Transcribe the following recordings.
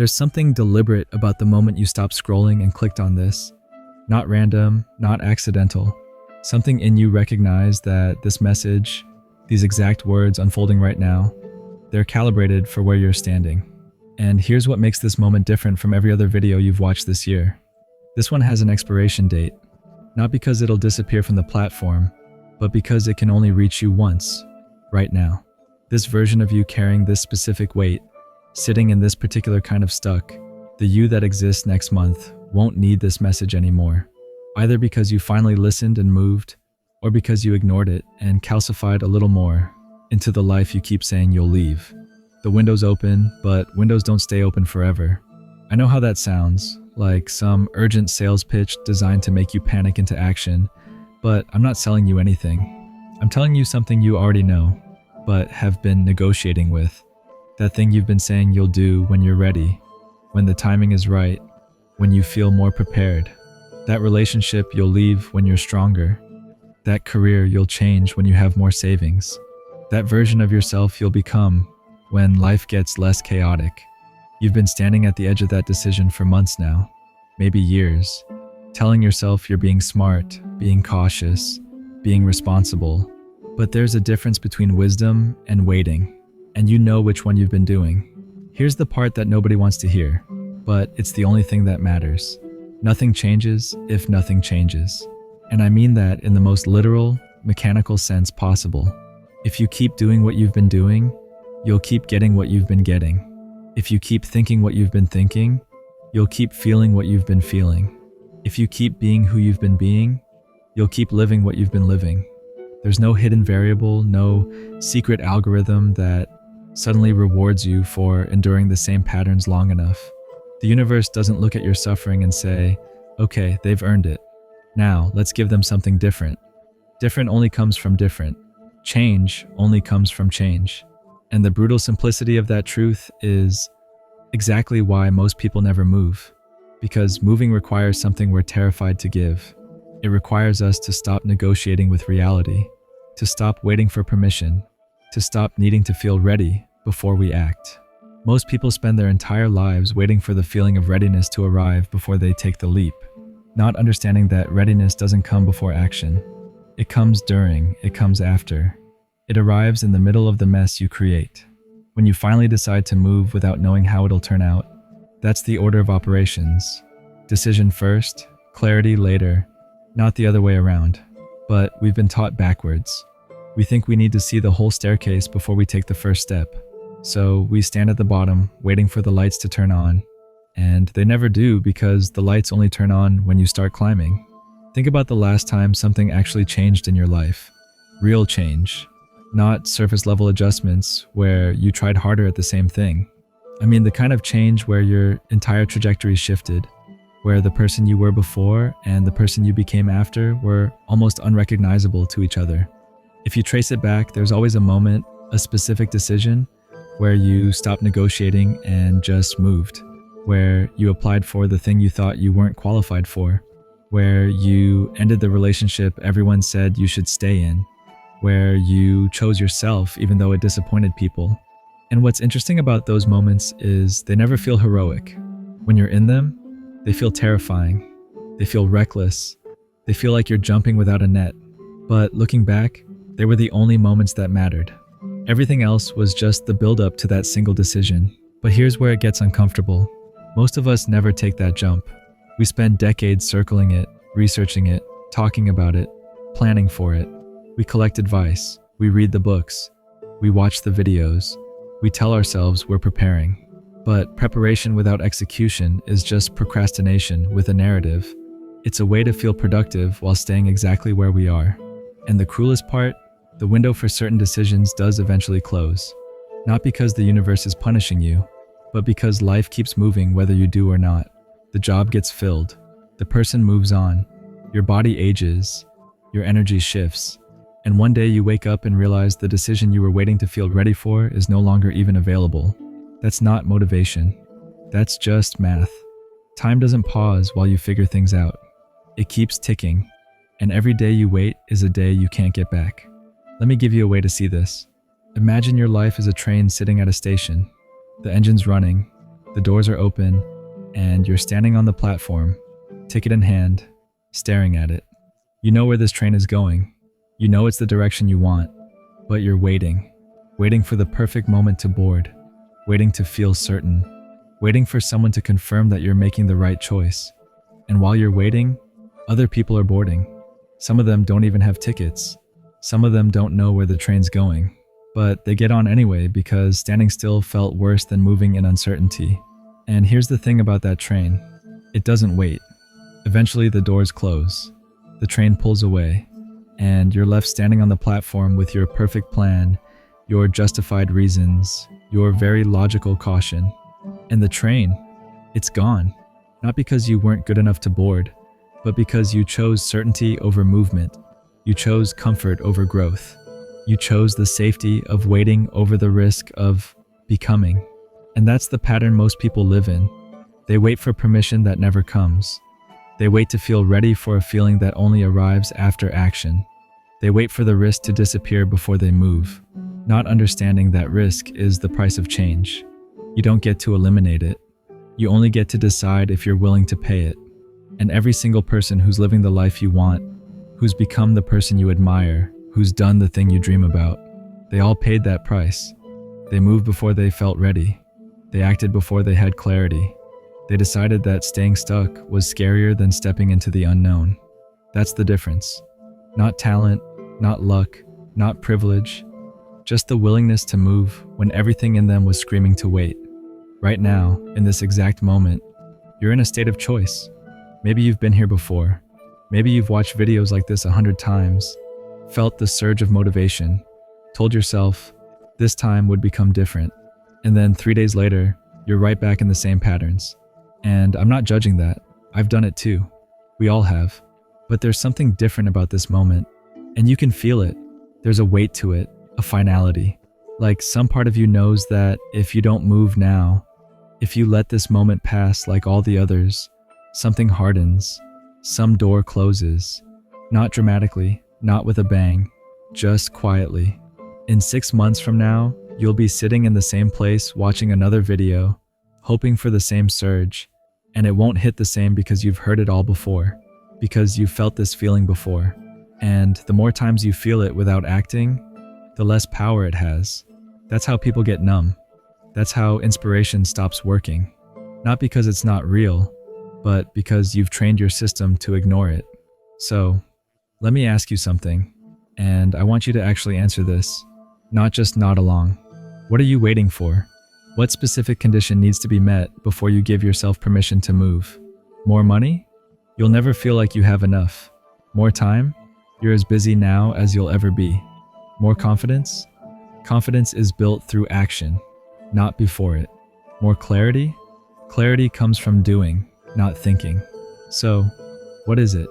There's something deliberate about the moment you stopped scrolling and clicked on this. Not random, not accidental. Something in you recognized that this message, these exact words unfolding right now, they're calibrated for where you're standing. And here's what makes this moment different from every other video you've watched this year. This one has an expiration date, not because it'll disappear from the platform, but because it can only reach you once, right now. This version of you carrying this specific weight, sitting in this particular kind of stuck, the you that exists next month won't need this message anymore, either because you finally listened and moved, or because you ignored it and calcified a little more into the life you keep saying you'll leave. The window's open, but windows don't stay open forever. I know how that sounds, like some urgent sales pitch designed to make you panic into action, but I'm not selling you anything. I'm telling you something you already know, but have been negotiating with. That thing you've been saying you'll do when you're ready, when the timing is right, when you feel more prepared. That relationship you'll leave when you're stronger. That career you'll change when you have more savings. That version of yourself you'll become when life gets less chaotic. You've been standing at the edge of that decision for months now, maybe years, telling yourself you're being smart, being cautious, being responsible. But there's a difference between wisdom and waiting, and you know which one you've been doing. Here's the part that nobody wants to hear, but it's the only thing that matters. Nothing changes if nothing changes. And I mean that in the most literal, mechanical sense possible. If you keep doing what you've been doing, you'll keep getting what you've been getting. If you keep thinking what you've been thinking, you'll keep feeling what you've been feeling. If you keep being who you've been being, you'll keep living what you've been living. There's no hidden variable, no secret algorithm that suddenly rewards you for enduring the same patterns long enough. The universe doesn't look at your suffering and say, okay, they've earned it. Now, let's give them something different. Different only comes from different. Change only comes from change. And the brutal simplicity of that truth is exactly why most people never move. Because moving requires something we're terrified to give. It requires us to stop negotiating with reality, to stop waiting for permission, to stop needing to feel ready before we act. Most people spend their entire lives waiting for the feeling of readiness to arrive before they take the leap, not understanding that readiness doesn't come before action. It comes during, it comes after. It arrives in the middle of the mess you create. When you finally decide to move without knowing how it'll turn out, that's the order of operations. Decision first, clarity later, not the other way around. But we've been taught backwards. We think we need to see the whole staircase before we take the first step. So we stand at the bottom, waiting for the lights to turn on. And they never do because the lights only turn on when you start climbing. Think about the last time something actually changed in your life. Real change. Not surface level adjustments where you tried harder at the same thing. I mean the kind of change where your entire trajectory shifted, where the person you were before and the person you became after were almost unrecognizable to each other. If you trace it back, there's always a moment, a specific decision, where you stopped negotiating and just moved, where you applied for the thing you thought you weren't qualified for, where you ended the relationship everyone said you should stay in, where you chose yourself even though it disappointed people. And what's interesting about those moments is they never feel heroic. When you're in them, they feel terrifying. They feel reckless. They feel like you're jumping without a net. But looking back, they were the only moments that mattered. Everything else was just the build-up to that single decision. But here's where it gets uncomfortable. Most of us never take that jump. We spend decades circling it, researching it, talking about it, planning for it. We collect advice, we read the books, we watch the videos, we tell ourselves we're preparing. But preparation without execution is just procrastination with a narrative. It's a way to feel productive while staying exactly where we are. And the cruelest part, the window for certain decisions does eventually close. Not because the universe is punishing you, but because life keeps moving whether you do or not. The job gets filled, the person moves on, your body ages, your energy shifts. And one day you wake up and realize the decision you were waiting to feel ready for is no longer even available. That's not motivation. That's just math. Time doesn't pause while you figure things out. It keeps ticking, and every day you wait is a day you can't get back. Let me give you a way to see this. Imagine your life as a train sitting at a station. The engine's running, The doors are open, and you're standing on the platform, ticket in hand, staring at it. You know where this train is going. You know it's the direction you want, but you're waiting for the perfect moment to board, waiting to feel certain, waiting for someone to confirm that you're making the right choice. And while you're waiting, other people are boarding. Some of them don't even have tickets. Some of them don't know where the train's going, but they get on anyway because standing still felt worse than moving in uncertainty. And here's the thing about that train. It doesn't wait. Eventually the doors close. The train pulls away, and you're left standing on the platform with your perfect plan, your justified reasons, your very logical caution. And the train, it's gone. Not because you weren't good enough to board, but because you chose certainty over movement. You chose comfort over growth. You chose the safety of waiting over the risk of becoming. And that's the pattern most people live in. They wait for permission that never comes. They wait to feel ready for a feeling that only arrives after action. They wait for the risk to disappear before they move, not understanding that risk is the price of change. You don't get to eliminate it. You only get to decide if you're willing to pay it. And every single person who's living the life you want, who's become the person you admire, who's done the thing you dream about, they all paid that price. They moved before they felt ready. They acted before they had clarity. They decided that staying stuck was scarier than stepping into the unknown. That's the difference. Not talent, not luck, not privilege, just the willingness to move when everything in them was screaming to wait. Right now, in this exact moment, you're in a state of choice. Maybe you've been here before. Maybe you've watched videos like this 100 times, felt the surge of motivation, told yourself this time would become different. And then 3 days later, you're right back in the same patterns. And I'm not judging that. I've done it too. We all have. But there's something different about this moment. And you can feel it. There's a weight to it, a finality. Like some part of you knows that if you don't move now, if you let this moment pass like all the others, something hardens, some door closes. Not dramatically, not with a bang, just quietly. In 6 months from now, you'll be sitting in the same place watching another video, hoping for the same surge, and it won't hit the same because you've heard it all before, because you've felt this feeling before. And the more times you feel it without acting, the less power it has. That's how people get numb. That's how inspiration stops working. Not because it's not real, but because you've trained your system to ignore it. So, let me ask you something, and I want you to actually answer this, not just nod along. What are you waiting for? What specific condition needs to be met before you give yourself permission to move? More money? You'll never feel like you have enough. More time? You're as busy now as you'll ever be. More confidence? Confidence is built through action, not before it. More clarity? Clarity comes from doing, not thinking. So, what is it?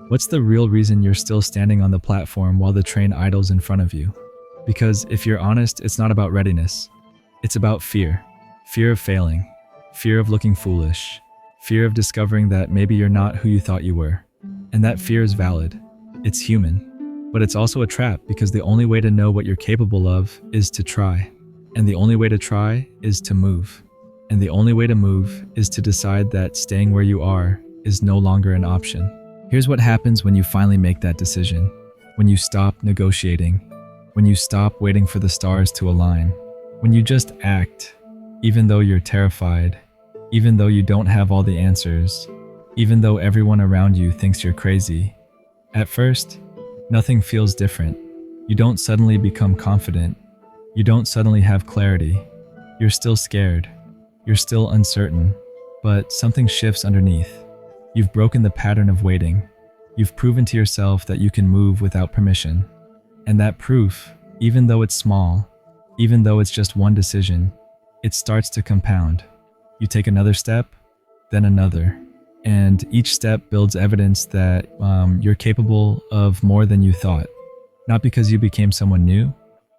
What's the real reason you're still standing on the platform while the train idles in front of you? Because if you're honest, it's not about readiness. It's about fear. Fear of failing. Fear of looking foolish. Fear of discovering that maybe you're not who you thought you were. And that fear is valid. It's human. But it's also a trap because the only way to know what you're capable of is to try. And the only way to try is to move. And the only way to move is to decide that staying where you are is no longer an option. Here's what happens when you finally make that decision. When you stop negotiating. When you stop waiting for the stars to align. When you just act, even though you're terrified, even though you don't have all the answers, even though everyone around you thinks you're crazy. At first, nothing feels different. You don't suddenly become confident. You don't suddenly have clarity. You're still scared. You're still uncertain. But something shifts underneath. You've broken the pattern of waiting. You've proven to yourself that you can move without permission. And that proof, even though it's small, even though it's just one decision, it starts to compound. You take another step, then another. And each step builds evidence that you're capable of more than you thought. Not because you became someone new,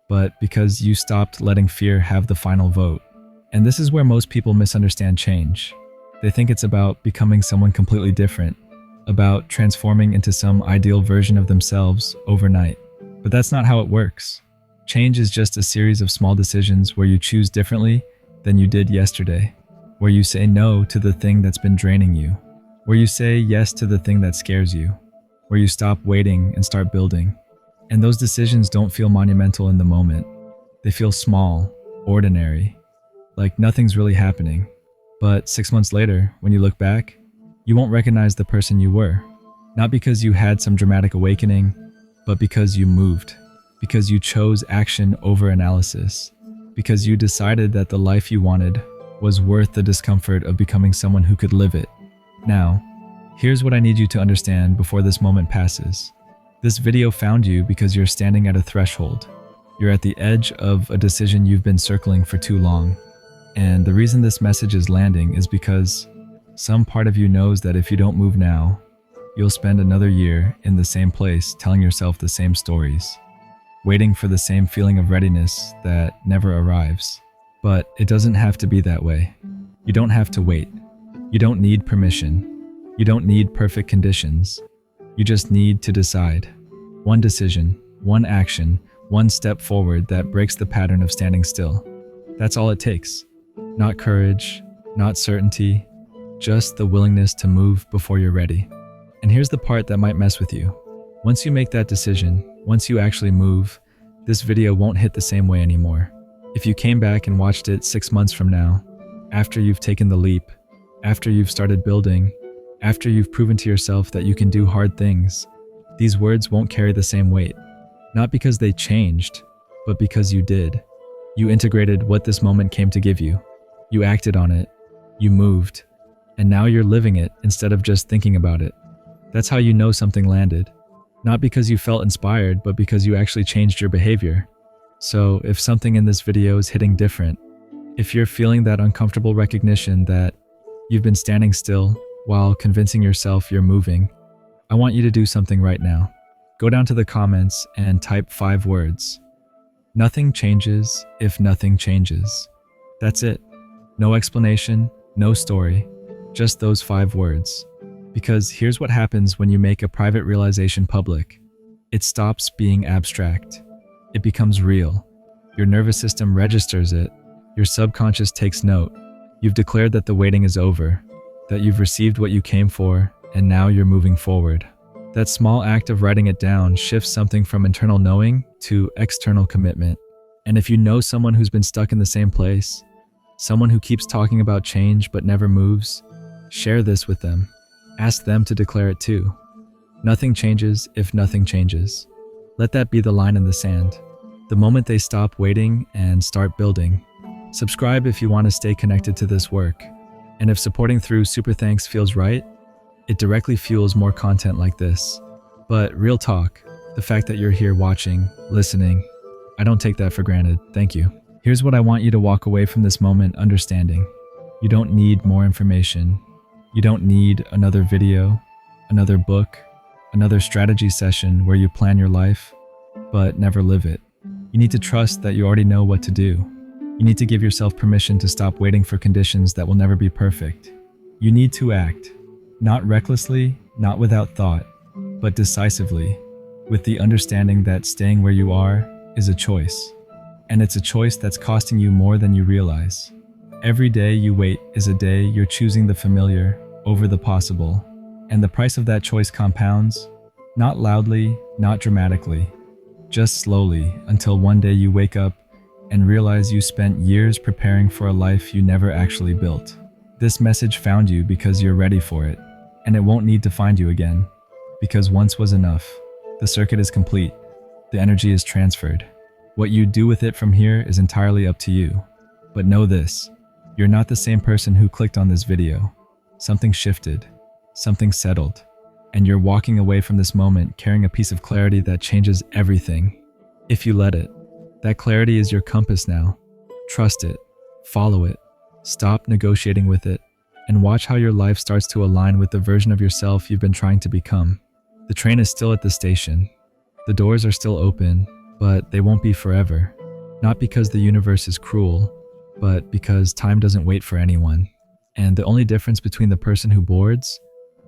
but because you stopped letting fear have the final vote. And this is where most people misunderstand change. They think it's about becoming someone completely different, about transforming into some ideal version of themselves overnight. But that's not how it works. Change is just a series of small decisions where you choose differently than you did yesterday. where you say no to the thing that's been draining you, where you say yes to the thing that scares you, where you stop waiting and start building. And those decisions don't feel monumental in the moment. They feel small, ordinary, like nothing's really happening. But 6 months later, when you look back, you won't recognize the person you were. Not because you had some dramatic awakening, but because you moved, because you chose action over analysis, because you decided that the life you wanted was worth the discomfort of becoming someone who could live it. Now, here's what I need you to understand before this moment passes. This video found you because you're standing at a threshold. You're at the edge of a decision you've been circling for too long. And the reason this message is landing is because some part of you knows that if you don't move now, you'll spend another year in the same place telling yourself the same stories, waiting for the same feeling of readiness that never arrives. But it doesn't have to be that way. You don't have to wait. You don't need permission. You don't need perfect conditions. You just need to decide. One decision, one action, one step forward that breaks the pattern of standing still. That's all it takes. Not courage, not certainty, just the willingness to move before you're ready. And here's the part that might mess with you. Once you make that decision, once you actually move, this video won't hit the same way anymore. If you came back and watched it 6 months from now, after you've taken the leap, after you've started building, after you've proven to yourself that you can do hard things, these words won't carry the same weight. Not because they changed, but because you did. You integrated what this moment came to give you. You acted on it. You moved. And now you're living it instead of just thinking about it. That's how you know something landed. Not because you felt inspired, but because you actually changed your behavior. So if something in this video is hitting different, if you're feeling that uncomfortable recognition that you've been standing still while convincing yourself you're moving, I want you to do something right now. Go down to the comments and type 5 words. Nothing changes if nothing changes. That's it. No explanation, no story, just those 5 words. Because here's what happens when you make a private realization public. It stops being abstract. It becomes real. Your nervous system registers it. Your subconscious takes note. You've declared that the waiting is over, that you've received what you came for, and now you're moving forward. That small act of writing it down shifts something from internal knowing to external commitment. And if you know someone who's been stuck in the same place, someone who keeps talking about change but never moves, share this with them. Ask them to declare it too. Nothing changes if nothing changes. Let that be the line in the sand. The moment they stop waiting and start building. Subscribe if you want to stay connected to this work. And if supporting through Super Thanks feels right, it directly fuels more content like this. But real talk, the fact that you're here watching, listening, I don't take that for granted. Thank you. Here's what I want you to walk away from this moment understanding. You don't need more information. You don't need another video, another book, another strategy session where you plan your life, but never live it. You need to trust that you already know what to do. You need to give yourself permission to stop waiting for conditions that will never be perfect. You need to act, not recklessly, not without thought, but decisively, with the understanding that staying where you are is a choice. And it's a choice that's costing you more than you realize. Every day you wait is a day you're choosing the familiar over the possible. And the price of that choice compounds, not loudly, not dramatically, just slowly until one day you wake up and realize you spent years preparing for a life you never actually built. This message found you because you're ready for it, and it won't need to find you again, because once was enough. The circuit is complete. The energy is transferred. What you do with it from here is entirely up to you. But know this, you're not the same person who clicked on this video. Something shifted. Something settled, and you're walking away from this moment carrying a piece of clarity that changes everything. If you let it, that clarity is your compass now. Trust it, follow it, stop negotiating with it, and watch how your life starts to align with the version of yourself you've been trying to become. The train is still at the station. The doors are still open, but they won't be forever. Not because the universe is cruel, but because time doesn't wait for anyone. And the only difference between the person who boards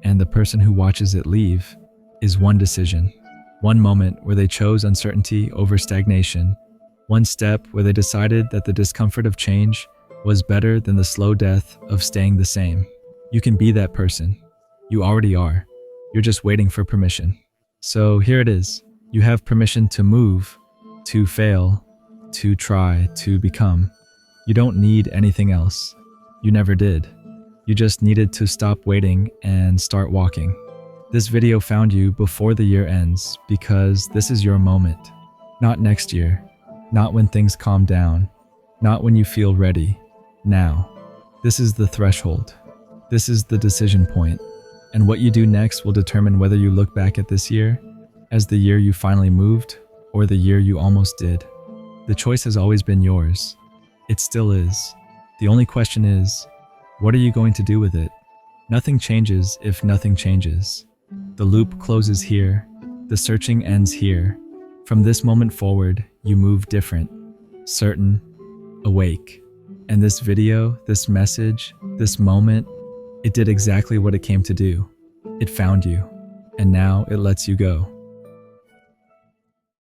and the person who watches it leave is one decision. One moment where they chose uncertainty over stagnation. One step where they decided that the discomfort of change was better than the slow death of staying the same. You can be that person. You already are. You're just waiting for permission. So here it is. You have permission to move, to fail, to try, to become. You don't need anything else. You never did. You just needed to stop waiting and start walking. This video found you before the year ends because this is your moment. Not next year. Not when things calm down. Not when you feel ready. Now. This is the threshold. This is the decision point. And what you do next will determine whether you look back at this year as the year you finally moved or the year you almost did. The choice has always been yours. It still is. The only question is, what are you going to do with it? Nothing changes if nothing changes. The loop closes here. The searching ends here. From this moment forward, you move different, certain, awake. And this video, this message, this moment, it did exactly what it came to do. It found you, and now it lets you go.